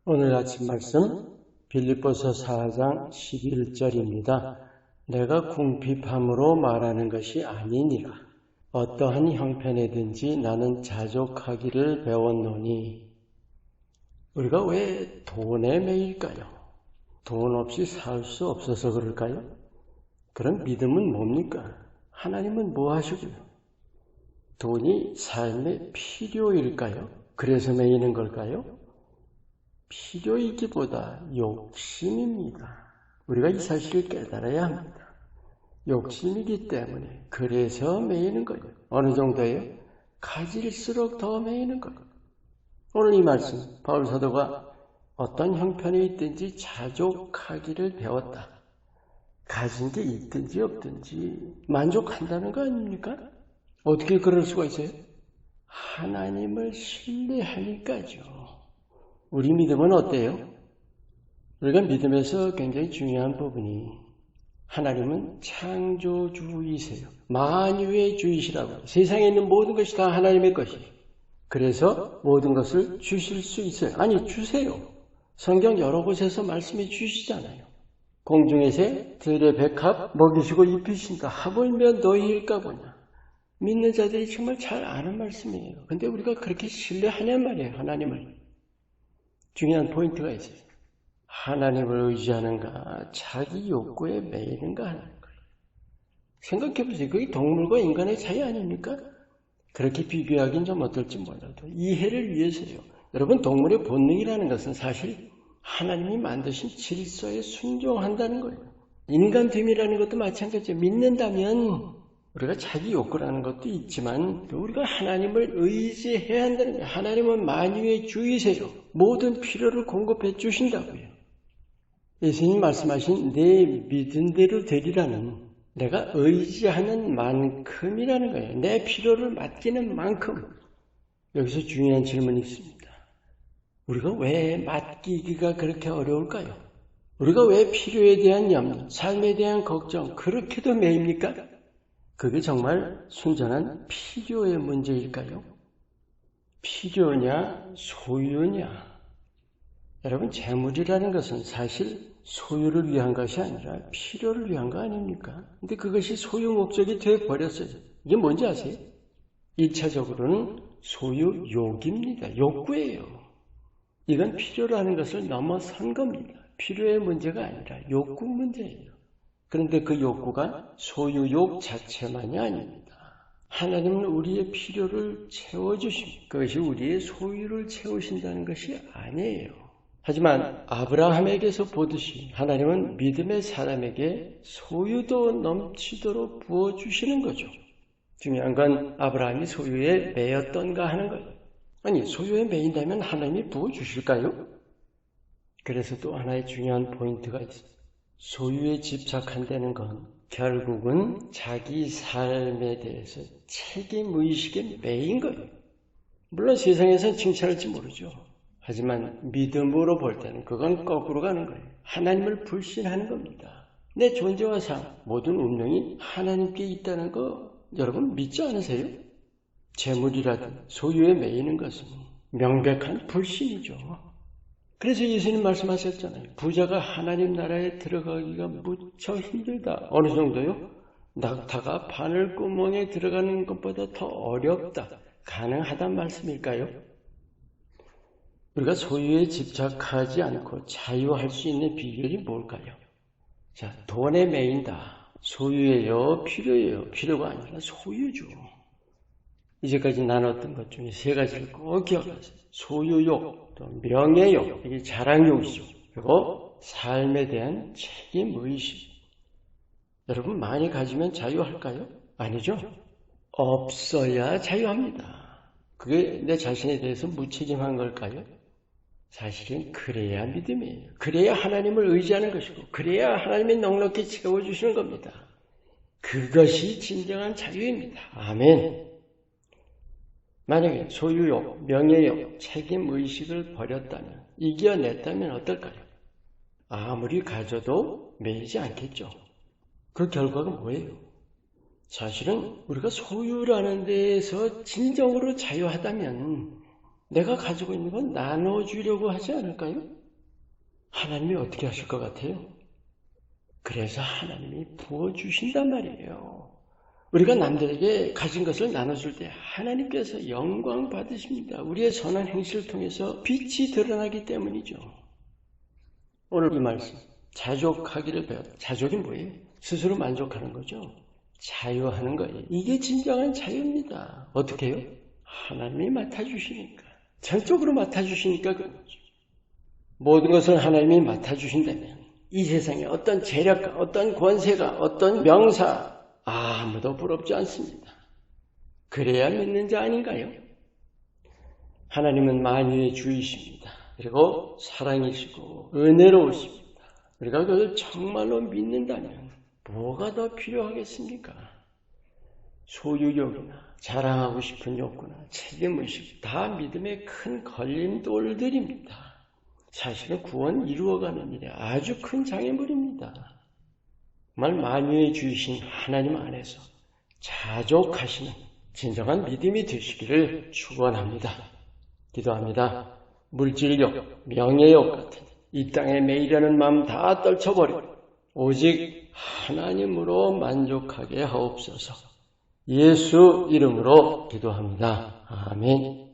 오늘 아침 말씀 빌립보서 4장 11절입니다. 내가 궁핍함으로 말하는 것이 아니니라. 어떠한 형편에든지 나는 자족하기를 배웠노니. 우리가 왜 돈에 매일까요? 돈 없이 살 수 없어서 그럴까요? 그럼 믿음은 뭡니까? 하나님은 뭐 하시고요? 돈이 삶의 필요일까요? 그래서 매이는 걸까요? 필요이기보다 욕심입니다. 우리가 이 사실을 깨달아야 합니다. 욕심이기 때문에 그래서 매이는 거예요. 어느 정도예요? 가질수록 더 매이는 거예요. 오늘 이 말씀 바울 사도가 어떤 형편에 있든지 자족하기를 배웠다. 가진 게 있든지 없든지 만족한다는 거 아닙니까? 어떻게 그럴 수가 있어요? 하나님을 신뢰하니까죠. 우리 믿음은 어때요? 우리가 믿음에서 굉장히 중요한 부분이 하나님은 창조주이세요. 만유의 주이시라고. 세상에 있는 모든 것이 다 하나님의 것이에요. 그래서 모든 것을 주실 수 있어요. 아니, 주세요. 성경 여러 곳에서 말씀해 주시잖아요. 공중의 새, 들의 백합 먹이시고 입히신다. 하물며 너희일까 보냐. 믿는 자들이 정말 잘 아는 말씀이에요. 근데 우리가 그렇게 신뢰하냔 말이에요. 하나님을. 중요한 포인트가 있어요. 하나님을 의지하는가, 자기 욕구에 매이는가 하는 거예요. 생각해보세요. 그게 동물과 인간의 차이 아닙니까? 그렇게 비교하긴 좀 어떨지 몰라도 이해를 위해서요. 여러분, 동물의 본능이라는 것은 사실 하나님이 만드신 질서에 순종한다는 거예요. 인간됨이라는 것도 마찬가지예요. 믿는다면 우리가 자기 욕구라는 것도 있지만 우리가 하나님을 의지해야 한다는 거예요. 하나님은 만유의 주이세요. 모든 필요를 공급해 주신다고요. 예수님 말씀하신 내 믿은 대로 되리라는 내가 의지하는 만큼이라는 거예요. 내 필요를 맡기는 만큼. 여기서 중요한 질문이 있습니다. 우리가 왜 맡기기가 그렇게 어려울까요? 우리가 왜 필요에 대한 염려, 삶에 대한 걱정 그렇게도 매입니까? 그게 정말 순전한 필요의 문제일까요? 필요냐, 소유냐? 여러분, 재물이라는 것은 사실 소유를 위한 것이 아니라 필요를 위한 거 아닙니까? 근데 그것이 소유 목적이 되어버렸어요. 이게 뭔지 아세요? 1차적으로는 소유욕입니다. 욕구예요. 이건 필요라는 것을 넘어선 겁니다. 필요의 문제가 아니라 욕구 문제예요. 그런데 그 욕구가 소유욕 자체만이 아닙니다. 하나님은 우리의 필요를 채워주십니다. 그것이 우리의 소유를 채우신다는 것이 아니에요. 하지만 아브라함에게서 보듯이 하나님은 믿음의 사람에게 소유도 넘치도록 부어주시는 거죠. 중요한 건 아브라함이 소유에 매였던가 하는 거예요. 아니, 소유에 매인다면 하나님이 부어주실까요? 그래서 또 하나의 중요한 포인트가 있어요. 소유에 집착한다는 건 결국은 자기 삶에 대해서 책임의식에 매인 거예요. 물론 세상에서는 칭찬할지 모르죠. 하지만 믿음으로 볼 때는 그건 거꾸로 가는 거예요. 하나님을 불신하는 겁니다. 내 존재와 삶, 모든 운명이 하나님께 있다는 거 여러분 믿지 않으세요? 재물이라든 소유에 매이는 것은 명백한 불신이죠. 그래서 예수님 말씀하셨잖아요. 부자가 하나님 나라에 들어가기가 무척 힘들다. 어느 정도요? 낙타가 바늘구멍에 들어가는 것보다 더 어렵다. 가능하단 말씀일까요? 우리가 소유에 집착하지 않고 자유할 수 있는 비결이 뭘까요? 자, 돈에 매인다. 소유예요? 필요예요? 필요가 아니라 소유죠. 이제까지 나눴던 것 중에 세 가지를 꼭 기억하세요. 소유욕, 또 명예욕, 이게 자랑욕이죠. 그리고 삶에 대한 책임의식. 여러분, 많이 가지면 자유할까요? 아니죠. 없어야 자유합니다. 그게 내 자신에 대해서 무책임한 걸까요? 사실은 그래야 믿음이에요. 그래야 하나님을 의지하는 것이고 그래야 하나님이 넉넉히 채워주시는 겁니다. 그것이 진정한 자유입니다. 아멘. 만약에 소유욕, 명예욕, 책임의식을 버렸다면, 이겨냈다면 어떨까요? 아무리 가져도 매이지 않겠죠. 그 결과가 뭐예요? 사실은 우리가 소유라는 데에서 진정으로 자유하다면 내가 가지고 있는 건 나눠주려고 하지 않을까요? 하나님이 어떻게 하실 것 같아요? 그래서 하나님이 부어주신단 말이에요. 우리가 남들에게 가진 것을 나눠줄 때 하나님께서 영광 받으십니다. 우리의 선한 행실을 통해서 빛이 드러나기 때문이죠. 오늘 이 말씀, 자족하기를 배웠다. 자족이 뭐예요? 스스로 만족하는 거죠. 자유하는 거예요. 이게 진정한 자유입니다. 어떻게 해요? 하나님이 맡아주시니까. 전적으로 맡아주시니까 그런 거죠. 모든 것을 하나님이 맡아주신다면 이 세상에 어떤 재력가, 어떤 권세가, 어떤 명사 아무도 부럽지 않습니다. 그래야 믿는 자 아닌가요? 하나님은 만유의 주이십니다. 그리고 사랑이시고 은혜로우십니다. 우리가 그걸 정말로 믿는다면 뭐가 더 필요하겠습니까? 소유욕이나 자랑하고 싶은 욕구나 책임의식 다 믿음의 큰 걸림돌들입니다. 사실은 구원 이루어가는 일에 아주 큰 장애물입니다. 정말 만유의 주이신 하나님 안에서 자족하시는 진정한 믿음이 되시기를 축원합니다. 기도합니다. 물질욕, 명예욕 같은 이 땅에 매이려는 마음 다 떨쳐버리고 오직 하나님으로 만족하게 하옵소서. 예수 이름으로 기도합니다. 아멘.